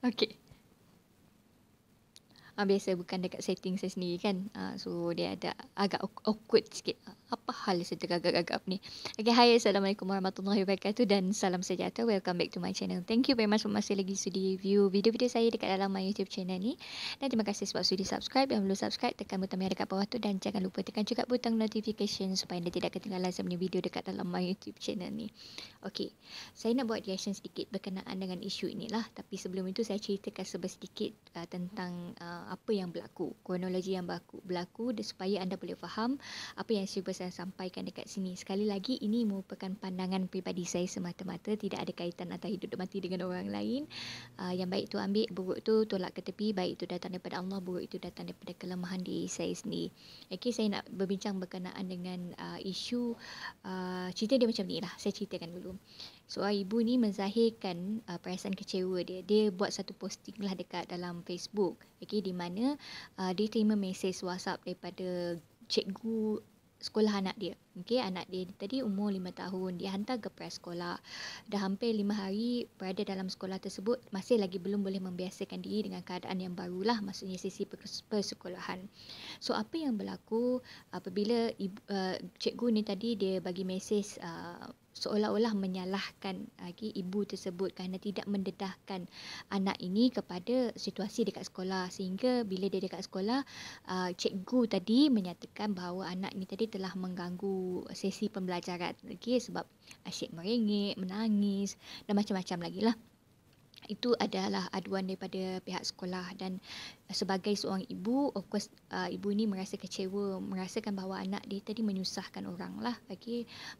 Okey. Biasa bukan dekat setting saya sendiri kan. So dia ada agak awkward sikit. Apa hal saya tergagap-gagap ni? Okay, hai, Assalamualaikum warahmatullahi wabarakatuh dan salam sejahtera. Welcome back to my channel. Thank you very much for masih lagi sudi view video-video saya dekat dalam my YouTube channel ni. Dan terima kasih sebab sudi subscribe. Yang belum subscribe, tekan butang merah dekat bawah tu dan jangan lupa tekan juga butang notification supaya anda tidak ketinggalan saya punya video dekat dalam my YouTube channel ni. Okay, saya nak buat reaction sedikit berkenaan dengan isu inilah. Tapi sebelum itu saya ceritakan sedikit tentang apa yang berlaku, kronologi yang berlaku supaya anda boleh faham apa yang cuba saya sampaikan dekat sini. Sekali lagi, ini merupakan pandangan peribadi saya semata-mata, tidak ada kaitan antara hidup dan mati dengan orang lain. Yang baik tu ambil, buruk tu tolak ke tepi. Baik itu datang daripada Allah, buruk itu datang daripada kelemahan diri saya sendiri. Okay, saya nak berbincang berkenaan dengan isu cerita dia macam ni lah. Saya ceritakan dulu. Seorang ibu ni menzahirkan perasaan kecewa dia. Dia buat satu posting lah dekat dalam Facebook. Okay, di mana dia terima mesej WhatsApp daripada cikgu sekolah anak dia. Okay, anak dia tadi umur 5 tahun. Dia hantar ke prasekolah. Dah hampir 5 hari berada dalam sekolah tersebut. Masih lagi belum boleh membiasakan diri dengan keadaan yang barulah. Maksudnya sisi persekolahan. So apa yang berlaku apabila cikgu ni tadi dia bagi mesej seolah-olah menyalahkan ibu tersebut kerana tidak mendedahkan anak ini kepada situasi dekat sekolah, sehingga bila dia dekat sekolah cikgu tadi menyatakan bahawa anak ini tadi telah mengganggu sesi pembelajaran, sebab asyik merengek, menangis dan macam-macam lagi lah. Itu adalah aduan daripada pihak sekolah dan sebagai seorang ibu, of course ibu ni merasa kecewa, merasakan bahawa anak dia tadi menyusahkan orang lah,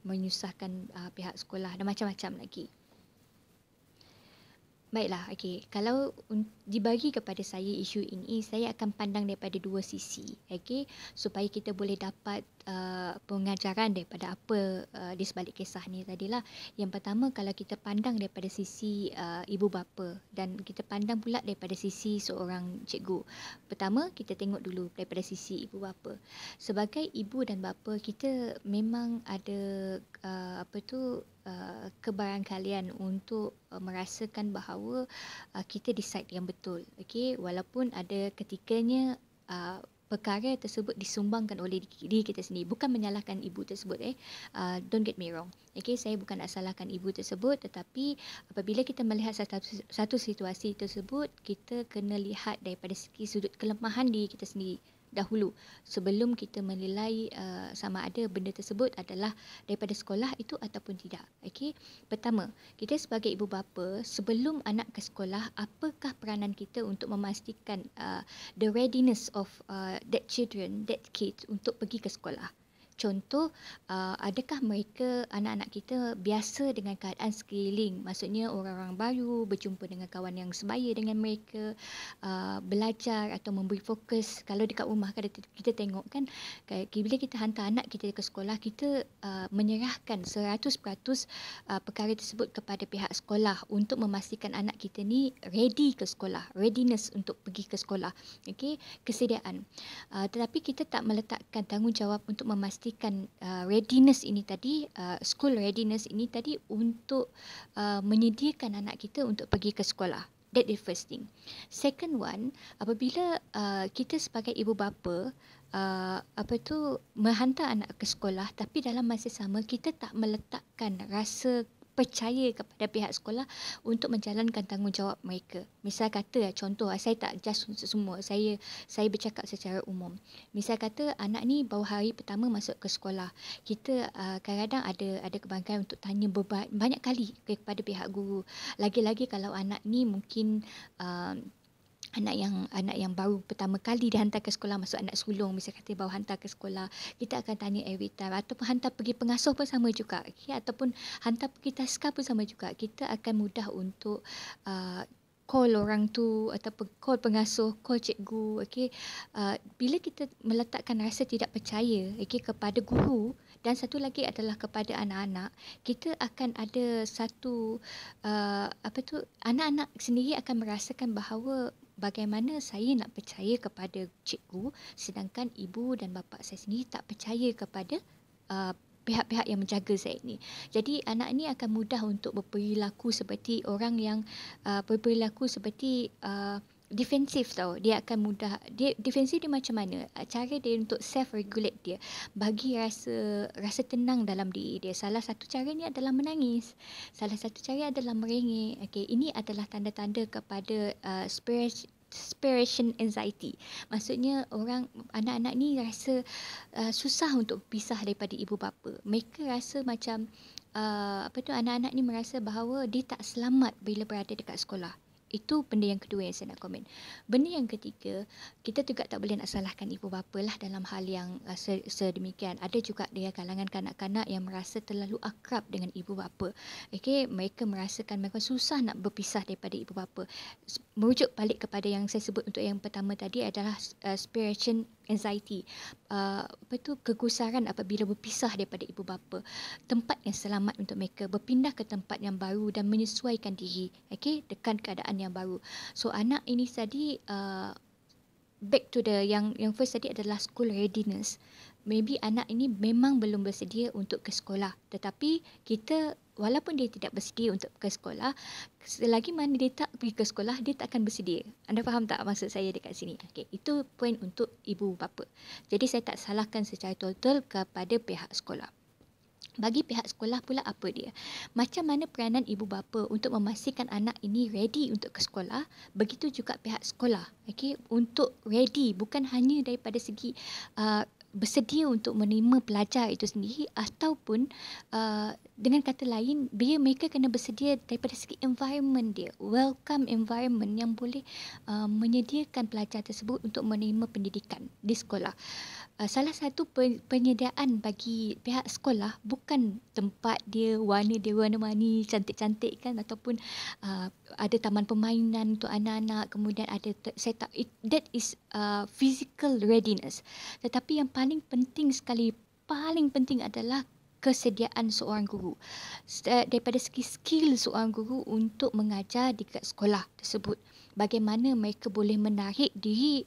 menyusahkan pihak sekolah dan macam-macam lagi. Baiklah, okey. Kalau dibagi kepada saya isu ini, saya akan pandang daripada dua sisi, okey, supaya kita boleh dapat pengajaran daripada apa di sebalik kisah ni tadilah. Yang pertama, kalau kita pandang daripada sisi ibu bapa dan kita pandang pula daripada sisi seorang cikgu. Pertama, kita tengok dulu daripada sisi ibu bapa. Sebagai ibu dan bapa, kita memang ada kebarangkalian untuk merasakan bahawa kita decide yang betul, okey, walaupun ada ketikanya perkara tersebut disumbangkan oleh diri kita sendiri, bukan menyalahkan ibu tersebut, don't get me wrong, okey, saya bukan nak salahkan ibu tersebut, tetapi apabila kita melihat satu situasi tersebut, kita kena lihat daripada segi sudut kelemahan diri kita sendiri dahulu sebelum kita menilai sama ada benda tersebut adalah daripada sekolah itu ataupun tidak. Okey. Pertama, kita sebagai ibu bapa, sebelum anak ke sekolah, apakah peranan kita untuk memastikan the readiness of that kids untuk pergi ke sekolah? Contoh, adakah mereka, anak-anak kita biasa dengan keadaan sekeliling? Maksudnya orang-orang baru, berjumpa dengan kawan yang sebaya dengan mereka, belajar atau memberi fokus. Kalau dekat rumah kan kita tengok kan, bila kita hantar anak kita ke sekolah, kita menyerahkan 100% perkara tersebut kepada pihak sekolah untuk memastikan anak kita ni ready ke sekolah, readiness untuk pergi ke sekolah. Okey, kesediaan. Tetapi kita tak meletakkan tanggungjawab untuk memastikan readiness ini tadi, school readiness ini tadi untuk menyediakan anak kita untuk pergi ke sekolah. That is first thing. Second one, apabila kita sebagai ibu bapa menghantar anak ke sekolah, tapi dalam masa sama kita tak meletakkan rasa percaya kepada pihak sekolah untuk menjalankan tanggungjawab mereka. Misal kata, contoh, saya tak judge semua, saya bercakap secara umum. Misal kata anak ni baru hari pertama masuk ke sekolah, kita kadang-kadang ada kebanyakan untuk tanya banyak kali kepada pihak guru. Lagi-lagi kalau anak ni mungkin anak yang baru pertama kali dihantar ke sekolah, masuk anak sulung, misalnya kata baru hantar ke sekolah, kita akan tanya every time, ataupun hantar pergi pengasuh pun sama juga, ataupun hantar pergi taska pun sama juga. Kita akan mudah untuk call orang tu ataupun call pengasuh, call cikgu, bila kita meletakkan rasa tidak percaya kepada guru, dan satu lagi adalah kepada anak-anak, kita akan ada satu anak-anak sendiri akan merasakan bahawa bagaimana saya nak percaya kepada cikgu sedangkan ibu dan bapa saya sendiri tak percaya kepada pihak-pihak yang menjaga Zaid ni. Jadi anak ni akan mudah untuk berperilaku seperti orang yang berperilaku seperti defensif tau. Dia akan mudah, dia defensif dia macam mana? Cara dia untuk self regulate dia, bagi rasa tenang dalam diri dia. Salah satu caranya adalah menangis. Salah satu cara adalah merengek. Okey, ini adalah tanda-tanda kepada separation anxiety. Maksudnya anak-anak ni rasa susah untuk pisah daripada ibu bapa. Mereka rasa macam anak-anak ni merasa bahawa dia tak selamat bila berada dekat sekolah. Itu benda yang kedua yang saya nak komen. Benda yang ketiga, kita juga tak boleh nak salahkan ibu bapa lah dalam hal yang sedemikian. Ada juga dia kalangan kanak-kanak yang merasa terlalu akrab dengan ibu bapa. Okay, mereka merasakan mereka susah nak berpisah daripada ibu bapa. Merujuk balik kepada yang saya sebut untuk yang pertama tadi adalah separation anxiety. Kegusaran apabila berpisah daripada ibu bapa. Tempat yang selamat untuk mereka, berpindah ke tempat yang baru dan menyesuaikan diri, okay, dengan keadaan yang baru. So anak ini tadi back to the yang first tadi adalah school readiness. Maybe anak ini memang belum bersedia untuk ke sekolah, tetapi kita walaupun dia tidak bersedia untuk ke sekolah, selagi mana dia tak pergi ke sekolah, dia tak akan bersedia. Anda faham tak maksud saya dekat sini? Okay, itu poin untuk ibu bapa. Jadi saya tak salahkan secara total kepada pihak sekolah. Bagi pihak sekolah pula apa dia? Macam mana peranan ibu bapa untuk memastikan anak ini ready untuk ke sekolah, begitu juga pihak sekolah, okay, untuk ready, bukan hanya daripada segi bersedia untuk menerima pelajar itu sendiri, ataupun dengan kata lain, mereka kena bersedia daripada segi environment dia, welcome environment yang boleh menyediakan pelajar tersebut untuk menerima pendidikan di sekolah. Salah satu penyediaan bagi pihak sekolah bukan tempat dia warna-warni cantik-cantik kan, ataupun ada taman permainan untuk anak-anak, kemudian ada setup. That is physical readiness. Tetapi yang paling penting adalah kesediaan seorang guru. Daripada segi skill seorang guru untuk mengajar di sekolah tersebut. Bagaimana mereka boleh menarik diri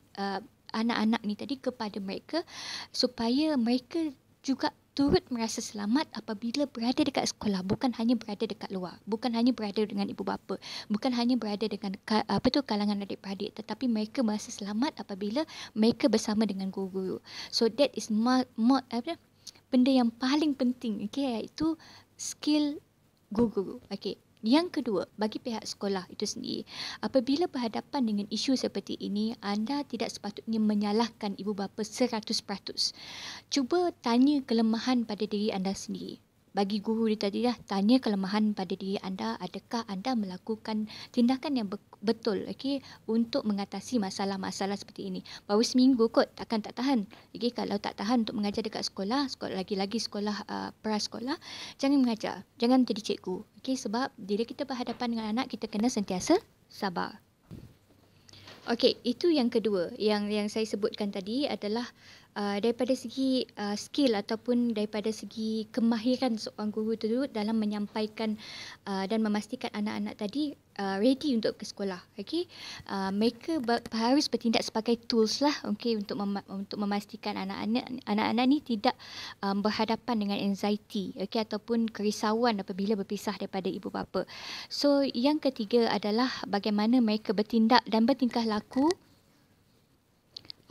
anak-anak ni tadi kepada mereka, supaya mereka juga turut merasa selamat apabila berada dekat sekolah, bukan hanya berada dekat luar, bukan hanya berada dengan ibu bapa, bukan hanya berada dengan kalangan adik-beradik, tetapi mereka merasa selamat apabila mereka bersama dengan guru-guru. So that is benda yang paling penting, okay, iaitu skill guru-guru. Okay. Yang kedua, bagi pihak sekolah itu sendiri, apabila berhadapan dengan isu seperti ini, anda tidak sepatutnya menyalahkan ibu bapa 100%. Cuba tanya kelemahan pada diri anda sendiri. Bagi guru dia tadi tanya kelemahan pada diri anda, adakah anda melakukan tindakan yang betul, okay, untuk mengatasi masalah-masalah seperti ini. Baru seminggu kot, takkan tak tahan. Okay, kalau tak tahan untuk mengajar dekat sekolah lagi-lagi sekolah prasekolah, jangan mengajar, jangan jadi cikgu. Okay, sebab bila kita berhadapan dengan anak, kita kena sentiasa sabar. Okey, itu yang kedua. Yang saya sebutkan tadi adalah daripada segi skill ataupun daripada segi kemahiran seorang guru itu dalam menyampaikan dan memastikan anak-anak tadi ready untuk ke sekolah. Okey, mereka harus bertindak sebagai tools lah, okey, untuk memastikan anak-anak ni tidak berhadapan dengan anxiety, okey, ataupun kerisauan apabila berpisah daripada ibu bapa. So yang ketiga adalah bagaimana mereka bertindak dan bertingkah laku.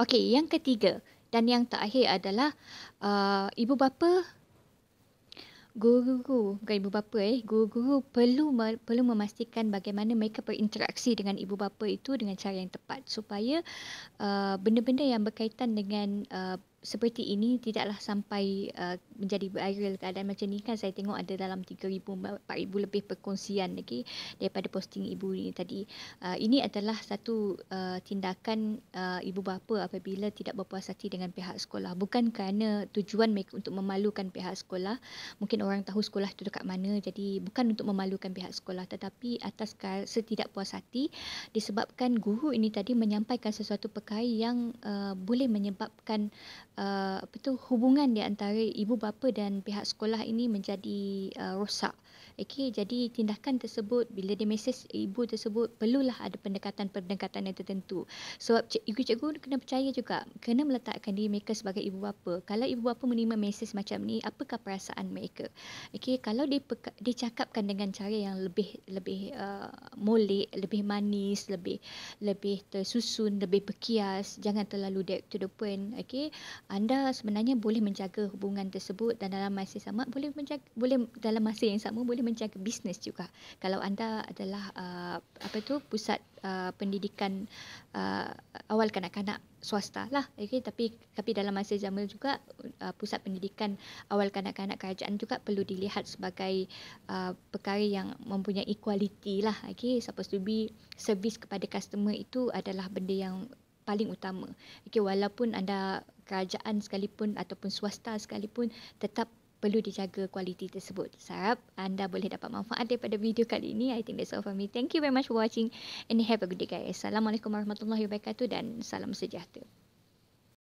Okey, yang ketiga dan yang terakhir adalah ibu bapa, guru-guru perlu memastikan bagaimana mereka berinteraksi dengan ibu bapa itu dengan cara yang tepat, supaya benda-benda yang berkaitan dengan seperti ini tidaklah sampai menjadi viral. Keadaan macam ni kan saya tengok ada dalam 3,000 4,000 lebih perkongsian daripada posting ibu ni tadi. Ini adalah satu tindakan ibu bapa apabila tidak berpuas hati dengan pihak sekolah, bukan kerana tujuan mereka untuk memalukan pihak sekolah. Mungkin orang tahu sekolah itu dekat mana, jadi bukan untuk memalukan pihak sekolah, tetapi atas ketidakpuas hati disebabkan guru ini tadi menyampaikan sesuatu perkara yang boleh menyebabkan hubungan di antara ibu bapa dan pihak sekolah ini menjadi rosak. Okey, jadi tindakan tersebut bila dia mesej ibu tersebut perlulah ada pendekatan-pendekatan yang tertentu. Sebab cikgu-cikgu kena percaya juga, kena meletakkan diri mereka sebagai ibu bapa. Kalau ibu bapa menerima mesej macam ni, apakah perasaan mereka? Okey, kalau dicakapkan dengan cara yang lebih lebih molek, lebih manis, lebih tersusun, lebih berkias, jangan terlalu direct to the point. Okey, anda sebenarnya boleh menjaga hubungan tersebut dan dalam masa yang sama dalam masa yang sama boleh menjaga bisnes juga. Kalau anda adalah pusat pendidikan uh, awal kanak-kanak swasta lah, okey, tapi dalam masa zaman juga pusat pendidikan awal kanak-kanak kerajaan juga perlu dilihat sebagai perkara yang mempunyai kualiti lah, okey. Supposed to be servis kepada customer itu adalah benda yang paling utama. Okey, walaupun anda kerajaan sekalipun ataupun swasta sekalipun, tetap perlu dijaga kualiti tersebut. Saya harap anda boleh dapat manfaat daripada video kali ini. I think that's all from me. Thank you very much for watching and have a good day guys. Assalamualaikum warahmatullahi wabarakatuh dan salam sejahtera.